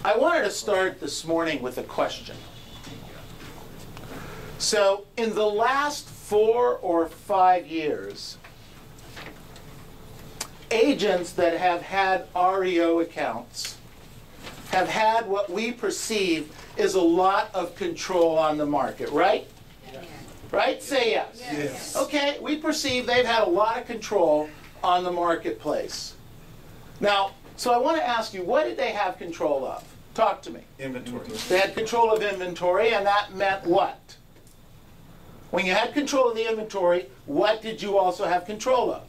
I wanted to start this morning with a question. So, in the last 4 or 5 years, agents that have had REO accounts have had what we perceive is a lot of control on the market, right? Yes. Right? Say yes. Yes. Okay, we perceive they've had a lot of control on the marketplace. Now, so I want to ask you, what did they have control of? Talk to me. Inventory. They had control of inventory, and that meant what? When you had control of the inventory, what did you also have control of?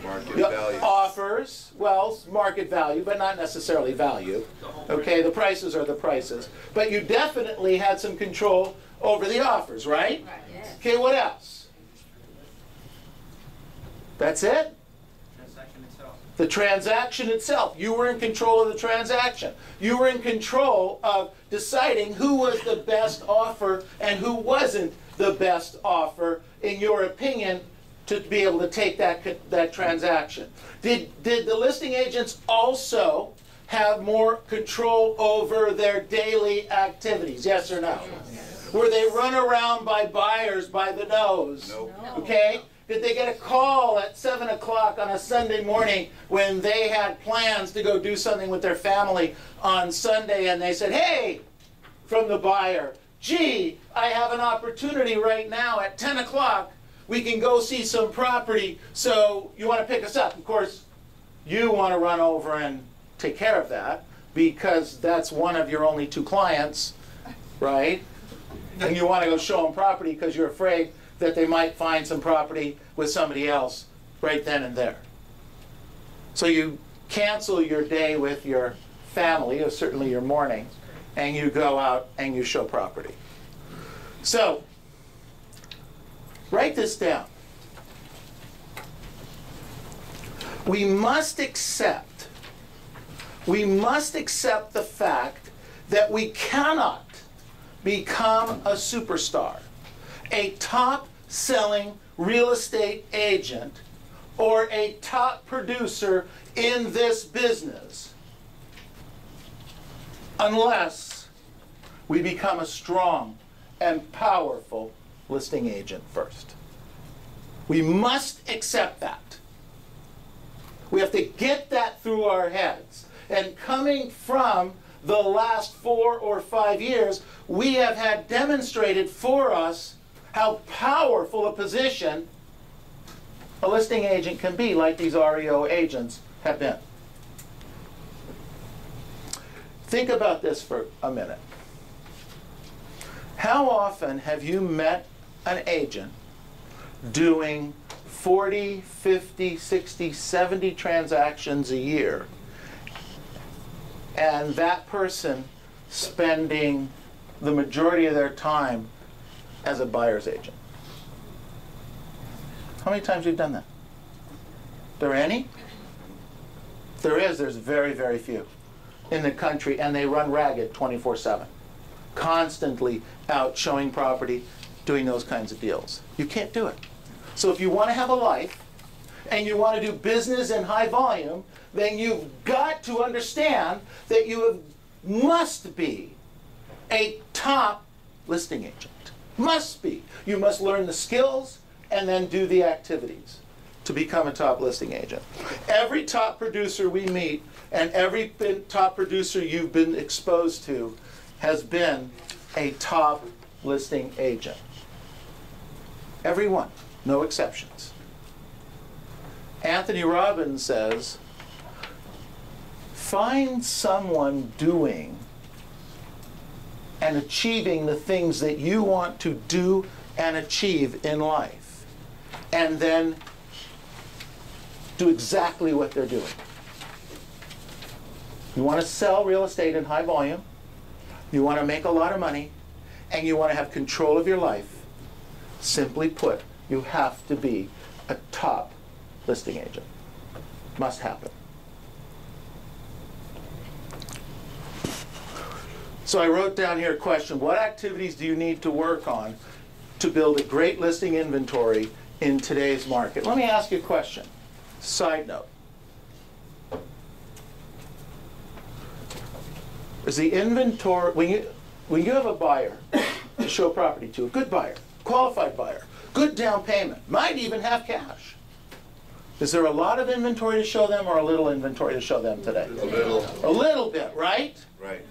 Market The value. offers, well, market value, but not necessarily value. Okay, the prices are the prices. But you definitely had some control over the offers, right? Okay, what else? That's it? The transaction itself. You were in control of the transaction. You were in control of deciding who was the best offer and who wasn't the best offer, in your opinion, to be able to take that transaction. Did the listing agents also have more control over their daily activities? Yes or no? Yes. Were they run around by buyers by the nose? Nope. Okay? Did they get a call at 7 o'clock on a Sunday morning when they had plans to go do something with their family on Sunday, and they said, hey, from the buyer, gee, I have an opportunity right now at 10 o'clock. We can go see some property, so you want to pick us up. Of course, you want to run over and take care of that because that's one of your only 2 clients, right? And you want to go show them property because you're afraid that they might find some property with somebody else right then and there. So you cancel your day with your family, or certainly your morning, and you go out and you show property. So, write this down. We must accept the fact that we cannot become a superstar, a top-selling real estate agent, or a top producer in this business unless we become a strong and powerful listing agent first. We must accept that. We have to get that through our heads. And coming from the last 4 or 5 years, we have had demonstrated for us how powerful a position a listing agent can be, like these REO agents have been. Think about this for a minute. How often have you met an agent doing 40, 50, 60, 70 transactions a year, and that person spending the majority of their time as a buyer's agent? How many times have you done that? There any? If there is, there's very, very few in the country, and they run ragged 24/7. Constantly out showing property, doing those kinds of deals. You can't do it. So if you want to have a life, and you want to do business in high volume, then you've got to understand that you must be a top listing agent. Must be. You must learn the skills and then do the activities to become a top listing agent. Every top producer we meet and every top producer you've been exposed to has been a top listing agent. Every one, no exceptions. Anthony Robbins says, find someone doing and achieving the things that you want to do and achieve in life, and then do exactly what they're doing. You want to sell real estate in high volume, you want to make a lot of money, and you want to have control of your life. Simply put, you have to be a top listing agent. Must happen. So I wrote down here a question: what activities do you need to work on to build a great listing inventory in today's market? Let me ask you a question. Side note. is the inventory, when you have a buyer to show property to, a good buyer, qualified buyer, good down payment, might even have cash. Is there a lot of inventory to show them or a little inventory to show them today? A little. A little bit, right? Right.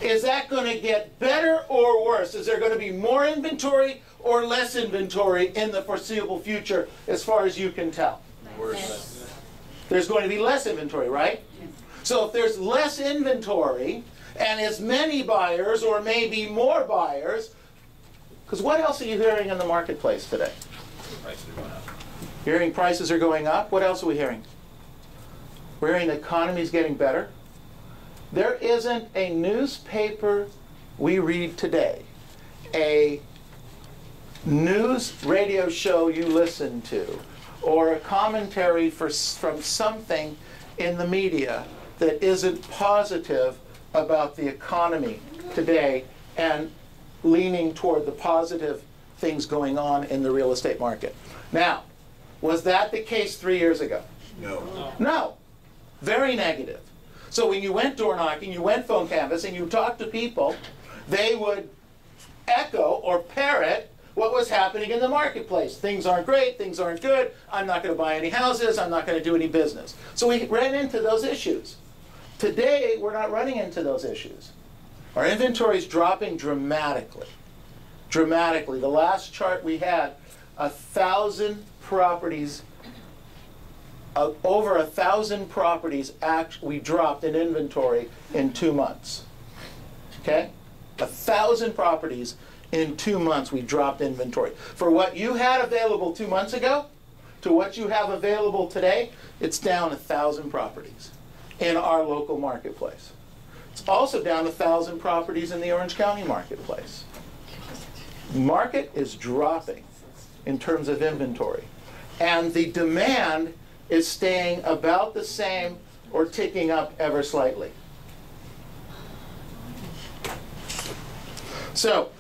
Is that going to get better or worse? Is there going to be more inventory or less inventory in the foreseeable future as far as you can tell? Worse. There's going to be less inventory, right? So if there's less inventory and as many buyers or maybe more buyers, because what else are you hearing in the marketplace today? Prices are going up. Hearing prices are going up. What else are we hearing? We're hearing the economy's getting better. There isn't a newspaper we read today, a news radio show you listen to, or a commentary from something in the media that isn't positive about the economy today and leaning toward the positive things going on in the real estate market. Now, was that the case 3 years ago? No. No. Very negative. So when you went door knocking, you went phone canvassing, you talked to people, they would echo or parrot what was happening in the marketplace. Things aren't great, things aren't good, I'm not going to buy any houses, I'm not going to do any business. So we ran into those issues. Today, we're not running into those issues. Our inventory is dropping dramatically. Dramatically. The last chart we had, 1,000 properties, over 1,000 properties we dropped in inventory in 2 months. Okay? 1,000 properties in 2 months we dropped inventory. For what you had available 2 months ago to what you have available today, it's down 1,000 properties in our local marketplace. It's also down 1,000 properties in the Orange County marketplace. Market is dropping in terms of inventory. And the demand is staying about the same or ticking up ever slightly. So,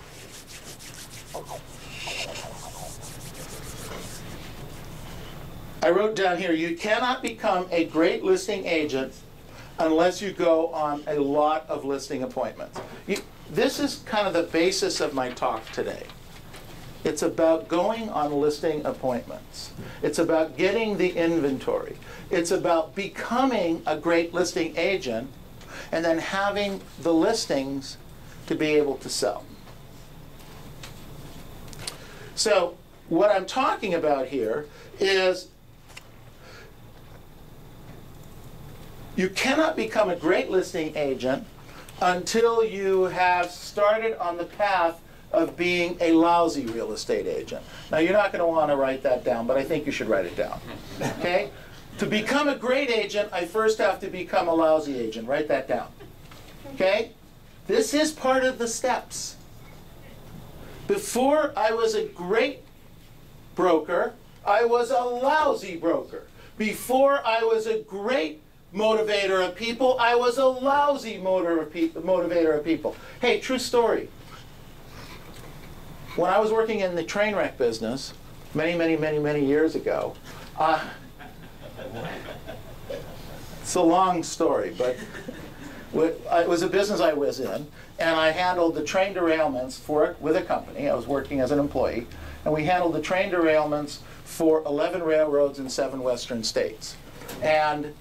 I wrote down here, you cannot become a great listing agent unless you go on a lot of listing appointments. This is kind of the basis of my talk today. It's about going on listing appointments. It's about getting the inventory. It's about becoming a great listing agent and then having the listings to be able to sell. So what I'm talking about here is you cannot become a great listing agent until you have started on the path of being a lousy real estate agent. Now, you're not going to want to write that down, but I think you should write it down. Okay? To become a great agent, I first have to become a lousy agent. Write that down. Okay? This is part of the steps. Before I was a great broker, I was a lousy broker. Before I was a great motivator of people, I was a lousy motivator of people. Hey, true story. When I was working in the train wreck business, many years ago, it's a long story, but it was a business I was in, and I handled the train derailments with a company. I was working as an employee, and we handled the train derailments for 11 railroads in 7 western states. And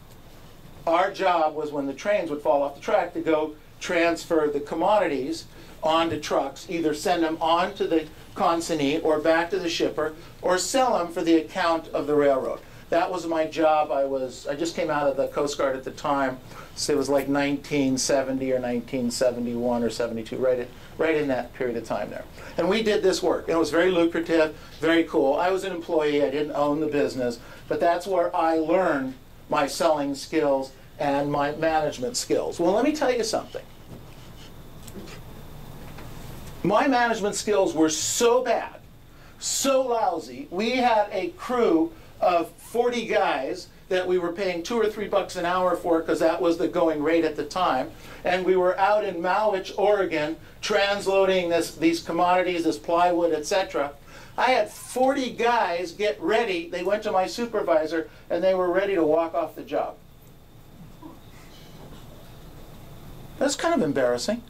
our job was when the trains would fall off the track to go transfer the commodities onto trucks, either send them on to the consignee or back to the shipper, or sell them for the account of the railroad. That was my job. I just came out of the Coast Guard at the time, so it was like 1970 or 1971 or 72, right in that period of time there. And we did this work, and it was very lucrative, very cool. I was an employee, I didn't own the business, but that's where I learned my selling skills and my management skills. Well, let me tell you something. My management skills were so bad, so lousy, we had a crew of 40 guys that we were paying $2 or $3 an hour for because that was the going rate at the time. And we were out in Mowich, Oregon, transloading these commodities, this plywood, etc. I had 40 guys get ready. They went to my supervisor, and they were ready to walk off the job. That's kind of embarrassing.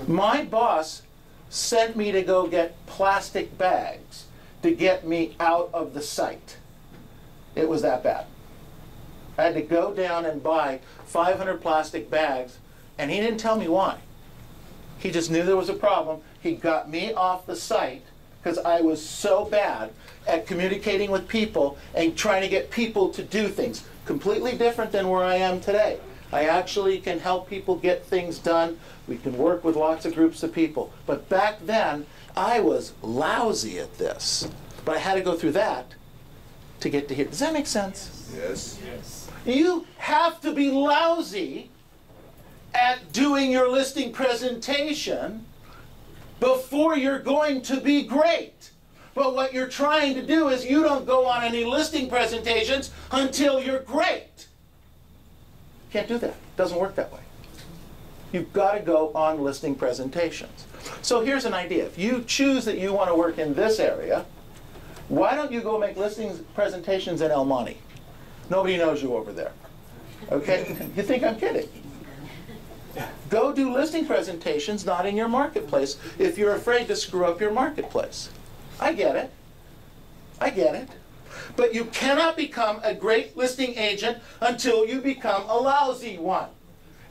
My boss sent me to go get plastic bags to get me out of the site. It was that bad. I had to go down and buy 500 plastic bags, and he didn't tell me why. He just knew there was a problem. He got me off the site because I was so bad at communicating with people and trying to get people to do things. Completely different than where I am today. I actually can help people get things done. We can work with lots of groups of people. But back then, I was lousy at this. But I had to go through that to get to here. Does that make sense? Yes. Yes. You have to be lousy at doing your listing presentation before you're going to be great. But what you're trying to do is you don't go on any listing presentations until you're great. Can't do that. Doesn't work that way. You've got to go on listing presentations. So here's an idea. If you choose that you want to work in this area, why don't you go make listings presentations in El Monte? Nobody knows you over there. Okay? You think I'm kidding? Go do listing presentations not in your marketplace if you're afraid to screw up your marketplace. I get it. I get it. But you cannot become a great listing agent until you become a lousy one.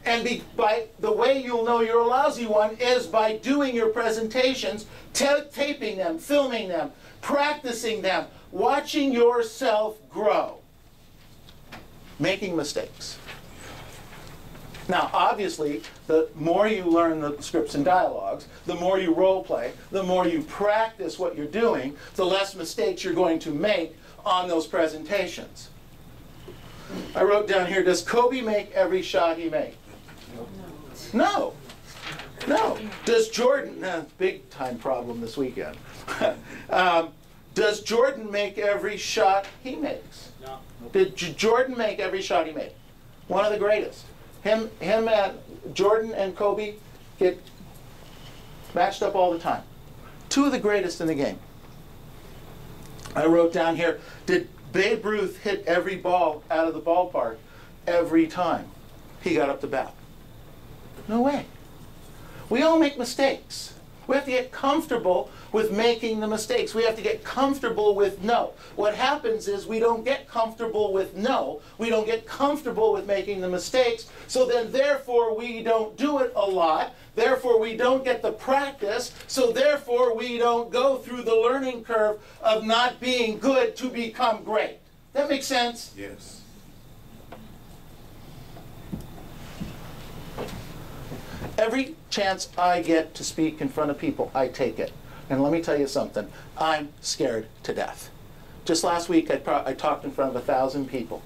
And by the way you'll know you're a lousy one is by doing your presentations, taping them, filming them, practicing them, watching yourself grow, making mistakes. Now, obviously, the more you learn the scripts and dialogues, the more you role play, the more you practice what you're doing, the less mistakes you're going to make on those presentations. I wrote down here, does Kobe make every shot he makes? No. No. Does Jordan, big time problem this weekend. Does Jordan make every shot he makes? No. Did Jordan make every shot he made? One of the greatest. Him and Jordan and Kobe get matched up all the time. Two of the greatest in the game. I wrote down here, did Babe Ruth hit every ball out of the ballpark every time he got up to bat? No way. We all make mistakes. We have to get comfortable with making the mistakes. We have to get comfortable with no. What happens is we don't get comfortable with no. We don't get comfortable with making the mistakes. So then therefore we don't do it a lot. Therefore we don't get the practice. So therefore we don't go through the learning curve of not being good to become great. That makes sense? Yes. Every chance I get to speak in front of people, I take it. And let me tell you something, I'm scared to death. Just last week, I talked in front of 1,000 people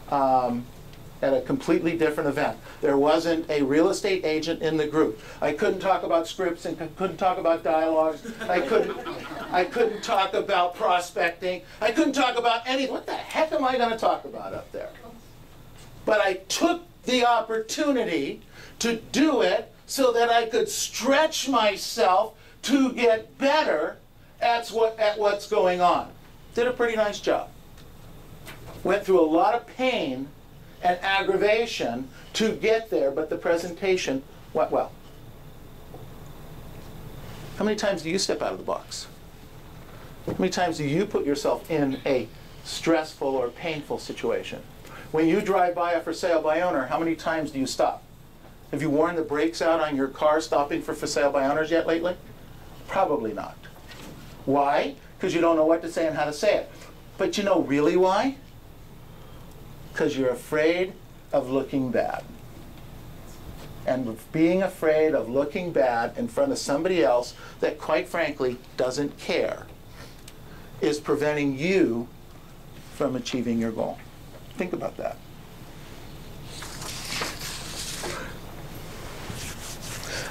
at a completely different event. There wasn't a real estate agent in the group. I couldn't talk about scripts and couldn't talk about dialogues. I couldn't talk about prospecting. I couldn't talk about anything. What the heck am I going to talk about up there? But I took the opportunity to do it so that I could stretch myself to get better at what's going on. Did a pretty nice job. Went through a lot of pain and aggravation to get there, but the presentation went well. How many times do you step out of the box? How many times do you put yourself in a stressful or painful situation? When you drive by a for sale by owner, how many times do you stop? Have you worn the brakes out on your car stopping for sale by owners yet lately? Probably not. Why? Because you don't know what to say and how to say it. But you know really why? Because you're afraid of looking bad. And being afraid of looking bad in front of somebody else that quite frankly doesn't care is preventing you from achieving your goal. Think about that.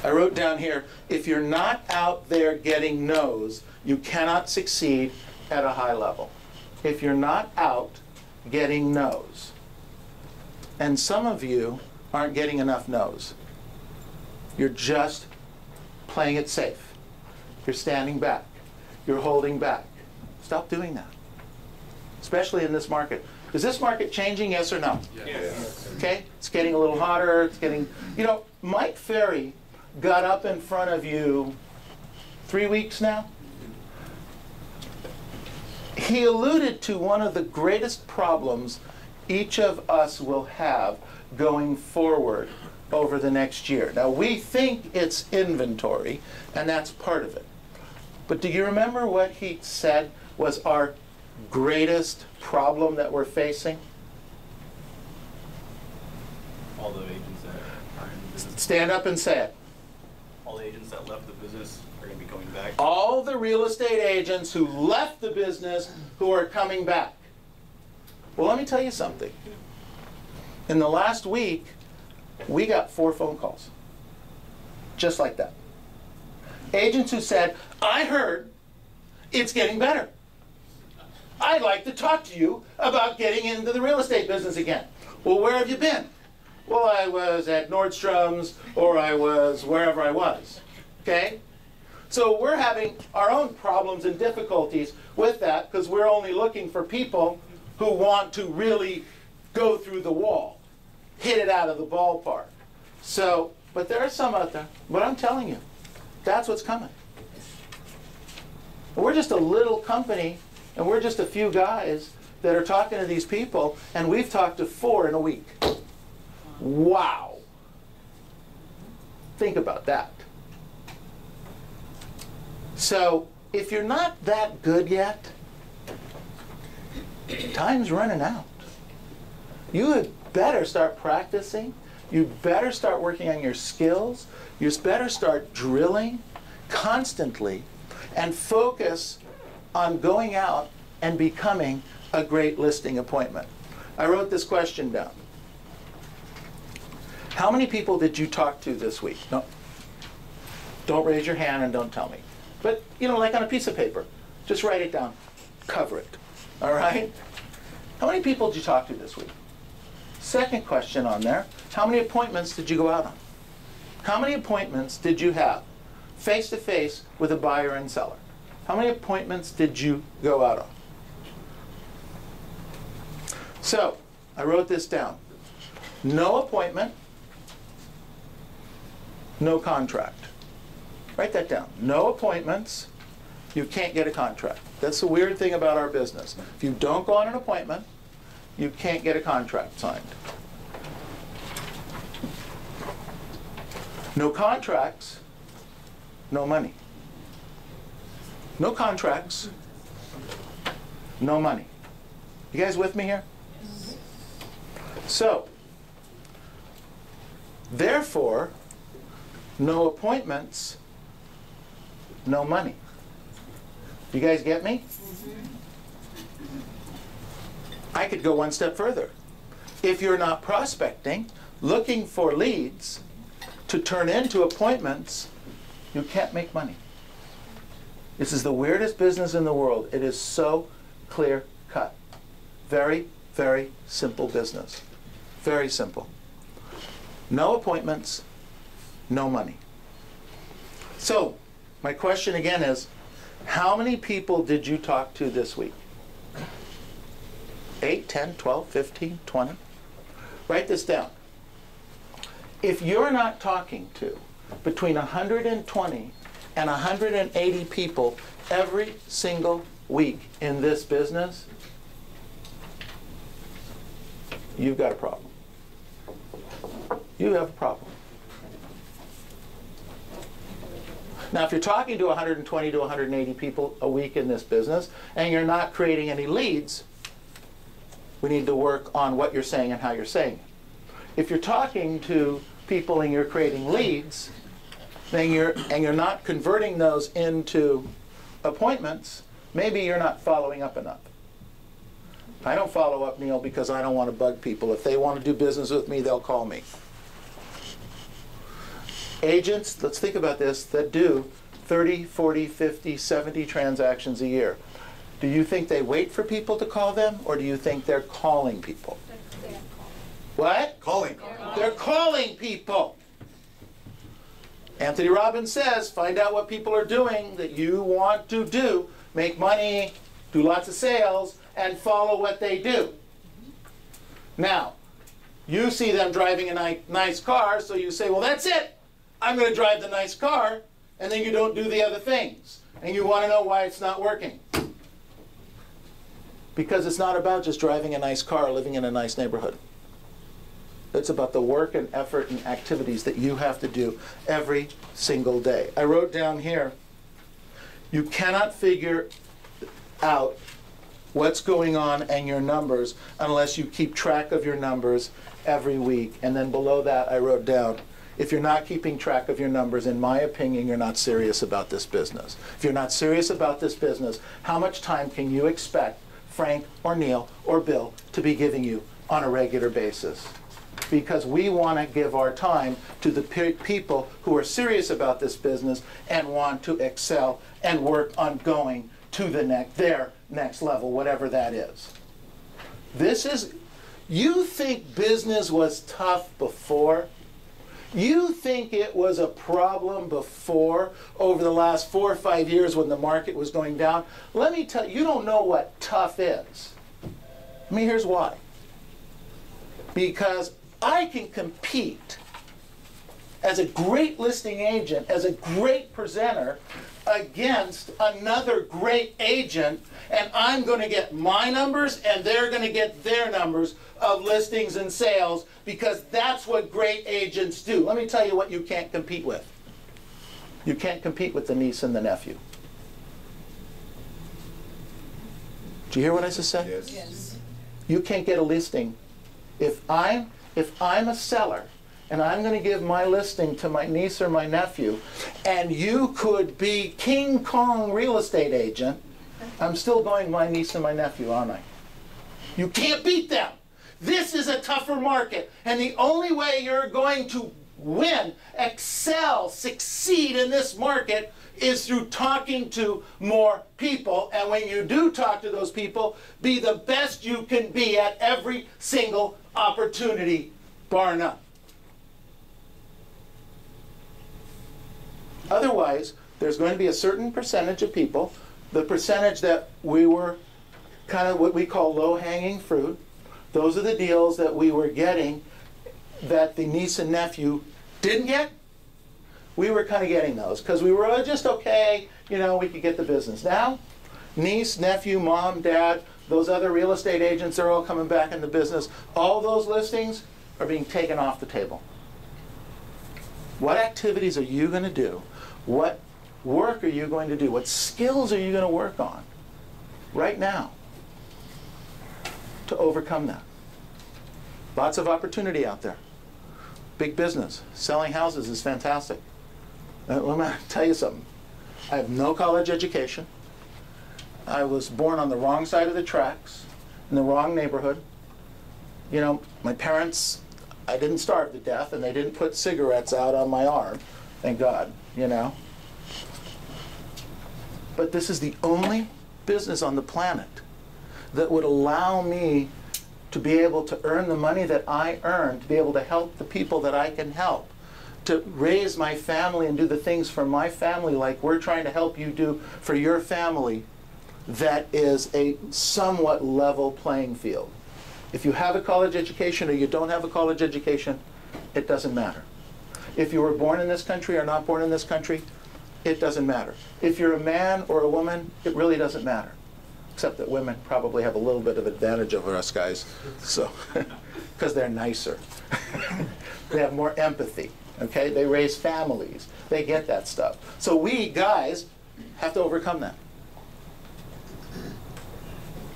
I wrote down here, if you're not out there getting no's, you cannot succeed at a high level. If you're not out getting no's. And some of you aren't getting enough no's. You're just playing it safe. You're standing back. You're holding back. Stop doing that. Especially in this market. Is this market changing, yes or no? Yes. Okay? It's getting a little hotter. It's getting, you know, Mike Ferry got up in front of you 3 weeks now. He alluded to one of the greatest problems each of us will have going forward over the next year. Now, we think it's inventory, and that's part of it. But do you remember what he said was our greatest problem that we're facing? All the agents that are in the business. Stand up and say it. All the agents that left the business are going to be coming back. All the real estate agents who left the business who are coming back. Well, let me tell you something. In the last week, we got 4 phone calls. Just like that. Agents who said, I heard it's getting better. I'd like to talk to you about getting into the real estate business again. Well, where have you been? Well, I was at Nordstrom's, or I was wherever I was. Okay? So we're having our own problems and difficulties with that because we're only looking for people who want to really go through the wall, hit it out of the ballpark. So, but there are some out there. But I'm telling you, that's what's coming. We're just a little company, and we're just a few guys that are talking to these people, and we've talked to 4 in a week. Wow. Think about that. So, if you're not that good yet, time's running out. You had better start practicing. You better start working on your skills. You better start drilling constantly and focus on going out and becoming a great listing appointment. I wrote this question down. How many people did you talk to this week? No, don't raise your hand and don't tell me. But, you know, like on a piece of paper, just write it down. Cover it. All right? How many people did you talk to this week? Second question on there, how many appointments did you go out on? How many appointments did you have face-to-face with a buyer and seller? How many appointments did you go out on? So, I wrote this down. No appointment, no contract. Write that down. No appointments, you can't get a contract. That's the weird thing about our business. If you don't go on an appointment, you can't get a contract signed. No contracts, no money. No contracts, no money. You guys with me here? So, therefore, no appointments, no money. You guys get me? I could go one step further. If you're not prospecting, looking for leads to turn into appointments, you can't make money. This is the weirdest business in the world. It is so clear cut. Very, very simple business. Very simple. No appointments, no money. So, my question again is, how many people did you talk to this week? 8, 10, 12, 15, 20? Write this down. If you're not talking to between 120 and 180 people every single week in this business, you've got a problem. You have a problem. Now, if you're talking to 120 to 180 people a week in this business and you're not creating any leads, we need to work on what you're saying and how you're saying it. If you're talking to people and you're creating leads, then you're not converting those into appointments, maybe you're not following up enough. I don't follow up, Neil, because I don't want to bug people. If they want to do business with me, they'll call me. Agents, let's think about this, that do 30, 40, 50, 70 transactions a year. Do you think they wait for people to call them, or do you think they're calling people? What? Calling. They're calling people. Anthony Robbins says, find out what people are doing that you want to do. Make money, do lots of sales, and follow what they do. Now, You see them driving a nice car, so you say, well, that's it. I'm going to drive the nice car, and then you don't do the other things. And you want to know why it's not working. Because it's not about just driving a nice car, living in a nice neighborhood. It's about the work and effort and activities that you have to do every single day. I wrote down here, you cannot figure out what's going on and your numbers unless you keep track of your numbers every week. And then below that I wrote down, if you're not keeping track of your numbers, in my opinion, you're not serious about this business. If you're not serious about this business, how much time can you expect Frank or Neil or Bill to be giving you on a regular basis? Because we want to give our time to the people who are serious about this business and want to excel and work on going to their next level, whatever that is. You think business was tough before? You think it was a problem before, over the last 4 or 5 years when the market was going down? Let me tell you, you don't know what tough is. I mean, here's why. Because I can compete as a great listing agent, as a great presenter, against another great agent, and I'm going to get my numbers and they're going to get their numbers of listings and sales, because that's what great agents do. Let me tell you what you can't compete with. You can't compete with the niece and the nephew. Did you hear what I just said? Yes. Yes. You can't get a listing. If I'm a seller and I'm going to give my listing to my niece or my nephew, and you could be King Kong real estate agent, I'm still going my niece and my nephew, aren't I? You can't beat them. This is a tougher market, and the only way you're going to win, excel, succeed in this market is through talking to more people. And when you do talk to those people, be the best you can be at every single opportunity, bar none. Otherwise, there's going to be a certain percentage of people, the percentage that we were kind of what we call low-hanging fruit. Those are the deals that we were getting that the niece and nephew didn't get. We were kind of getting those because we were just okay, you know, we could get the business. Now, niece, nephew, mom, dad, those other real estate agents are all coming back in the business. All those listings are being taken off the table. What activities are you going to do? What work are you going to do? What skills are you going to work on right now to overcome that? Lots of opportunity out there. Big business. Selling houses is fantastic. Let me tell you something. I have no college education. I was born on the wrong side of the tracks, in the wrong neighborhood. You know, my parents, I didn't starve to death, and they didn't put cigarettes out on my arm. Thank God, you know. But this is the only business on the planet that would allow me to be able to earn the money that I earn, to be able to help the people that I can help, to raise my family and do the things for my family like we're trying to help you do for your family, that is a somewhat level playing field. If you have a college education or you don't have a college education, it doesn't matter. If you were born in this country or not born in this country, it doesn't matter. If you're a man or a woman, it really doesn't matter. Except that women probably have a little bit of advantage over us guys, so, because they're nicer. They have more empathy, okay? They raise families. They get that stuff. So we guys have to overcome that.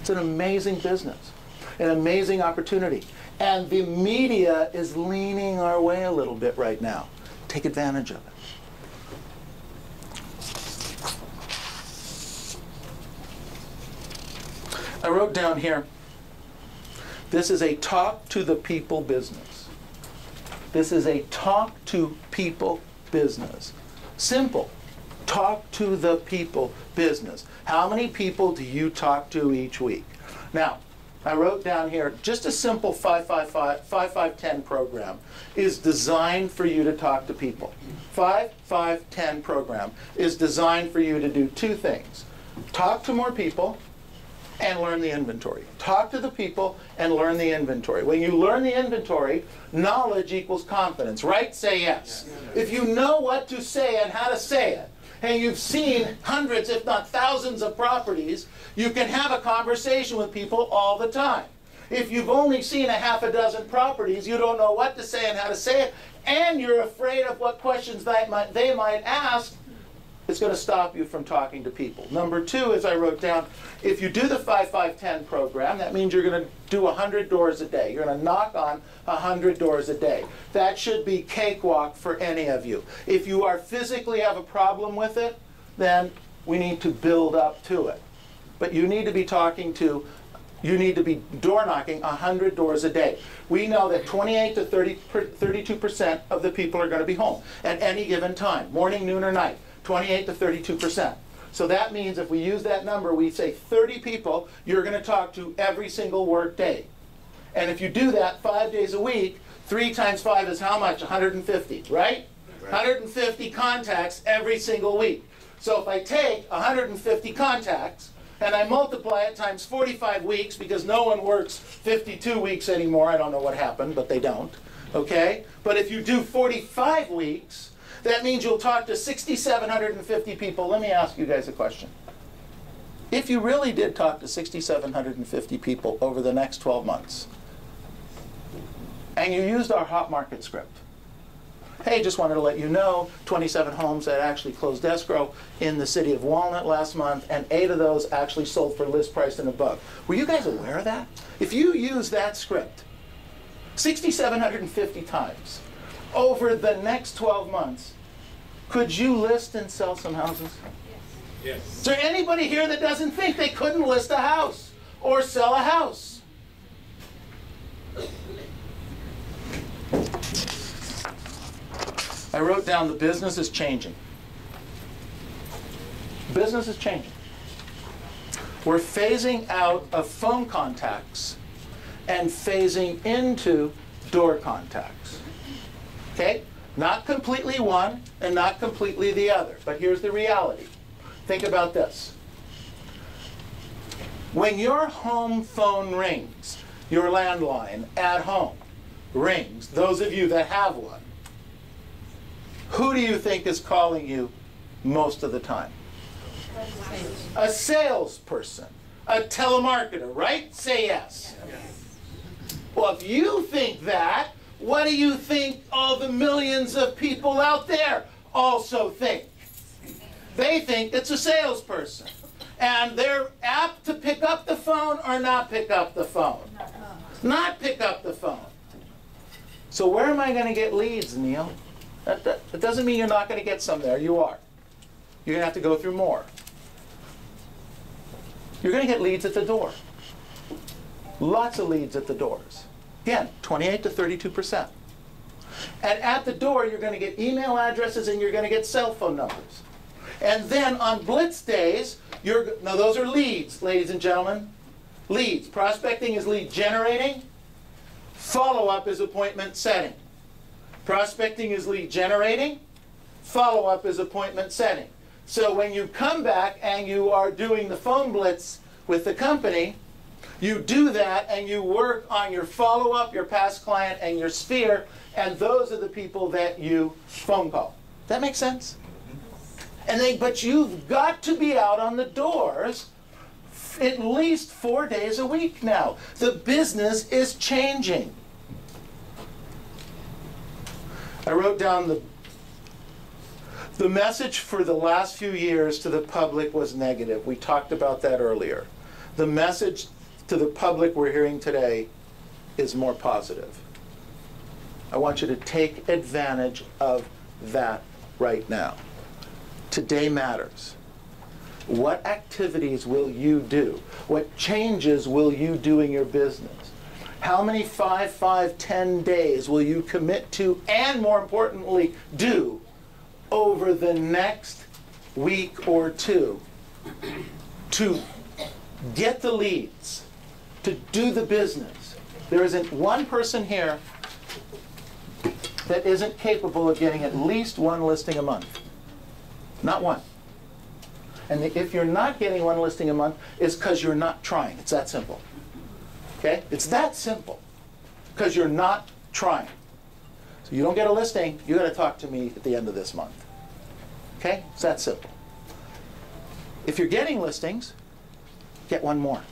It's an amazing business, an amazing opportunity. And the media is leaning our way a little bit right now. Take advantage of it. I wrote down here, this is a talk to the people business. This is a talk to people business. Simple. Talk to the people business. How many people do you talk to each week? Now, I wrote down here, just a simple 5-5-10 program is designed for you to talk to people. 5-5-10 program is designed for you to do two things. Talk to more people and learn the inventory. Talk to the people and learn the inventory. When you learn the inventory, knowledge equals confidence, right? Say yes. If you know what to say and how to say it, and you've seen hundreds, if not thousands of properties, you can have a conversation with people all the time. If you've only seen a half a dozen properties, you don't know what to say and how to say it, and you're afraid of what questions they might ask, it's going to stop you from talking to people. Number two, as I wrote down, if you do the 5-5-10 program, that means you're going to do 100 doors a day. You're going to knock on 100 doors a day. That should be cakewalk for any of you. If you are physically have a problem with it, then we need to build up to it. But you need to be door knocking 100 doors a day. We know that 28 to 32% of the people are going to be home at any given time, morning, noon, or night. 28 to 32%. So that means if we use that number, we say 30 people you're going to talk to every single work day. And if you do that 5 days a week, 3 times 5 is how much? 150, right? 150 contacts every single week. So if I take 150 contacts and I multiply it times 45 weeks, because no one works 52 weeks anymore. I don't know what happened, but they don't. Okay? But if you do 45 weeks, that means you'll talk to 6,750 people. Let me ask you guys a question. If you really did talk to 6,750 people over the next 12 months, and you used our hot market script, hey, just wanted to let you know, 27 homes that actually closed escrow in the city of Walnut last month, and 8 of those actually sold for list price and above. Were you guys aware of that? If you use that script 6,750 times, over the next 12 months, could you list and sell some houses? Yes. Is there anybody here that doesn't think they couldn't list a house or sell a house? I wrote down the business is changing. Business is changing. We're phasing out of phone contacts and phasing into door contacts. Okay? Not completely one and not completely the other. But here's the reality. Think about this. When your home phone rings, your landline at home rings, those of you that have one, who do you think is calling you most of the time? A salesperson, a telemarketer, right? Say yes. Well, if you think that, what do you think all the millions of people out there also think? They think it's a salesperson. And they're apt to pick up the phone or not pick up the phone. Not pick up the phone. So where am I going to get leads, Neil? That doesn't mean you're not going to get some there. You are. You're going to have to go through more. You're going to get leads at the door. Lots of leads at the doors. Again, 28 to 32%. And at the door, you're going to get email addresses and you're going to get cell phone numbers. And then on blitz days, now those are leads, ladies and gentlemen. Leads. Prospecting is lead generating. Follow-up is appointment setting. Prospecting is lead generating. Follow-up is appointment setting. So when you come back and you are doing the phone blitz with the company, you do that and you work on your follow-up, your past client, and your sphere, and those are the people that you phone call. That makes sense? But you've got to be out on the doors at least 4 days a week now. The business is changing. I wrote down the message for the last few years to the public was negative. We talked about that earlier. The message to the public we're hearing today is more positive. I want you to take advantage of that right now. Today matters. What activities will you do? What changes will you do in your business? How many 5, 5, 10 days will you commit to, and more importantly, do over the next week or two to get the leads, to do the business? There isn't one person here that isn't capable of getting at least one listing a month. Not one. And if you're not getting one listing a month, it's because you're not trying. It's that simple. Okay? It's that simple. Because you're not trying. So you don't get a listing, you got to talk to me at the end of this month. Okay? It's that simple. If you're getting listings, get one more.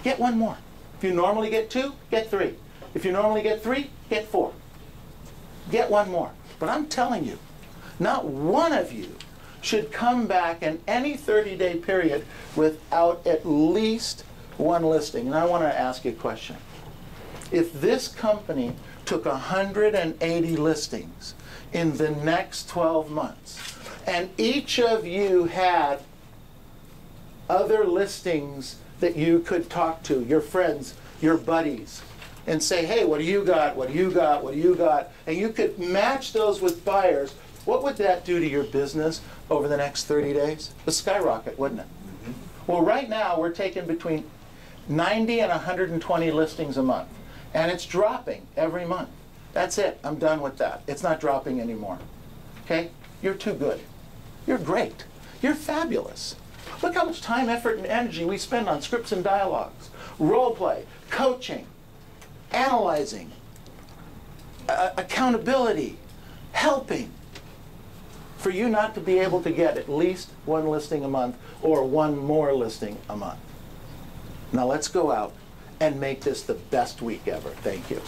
Get one more. If you normally get 2, get 3. If you normally get 3, get 4. Get one more. But I'm telling you, not one of you should come back in any 30-day period without at least one listing. And I want to ask you a question. If this company took 180 listings in the next 12 months, and each of you had other listings that you could talk to, your friends, your buddies, and say, hey, what do you got, what do you got, what do you got? And you could match those with buyers, what would that do to your business over the next 30 days? It would skyrocket, wouldn't it? Mm-hmm. Well, right now, we're taking between 90 and 120 listings a month. And it's dropping every month. That's it. I'm done with that. It's not dropping anymore. Okay? You're too good. You're great. You're fabulous. Look how much time, effort, and energy we spend on scripts and dialogues, role play, coaching, analyzing, accountability, helping, for you not to be able to get at least one listing a month or one more listing a month. Now let's go out and make this the best week ever. Thank you.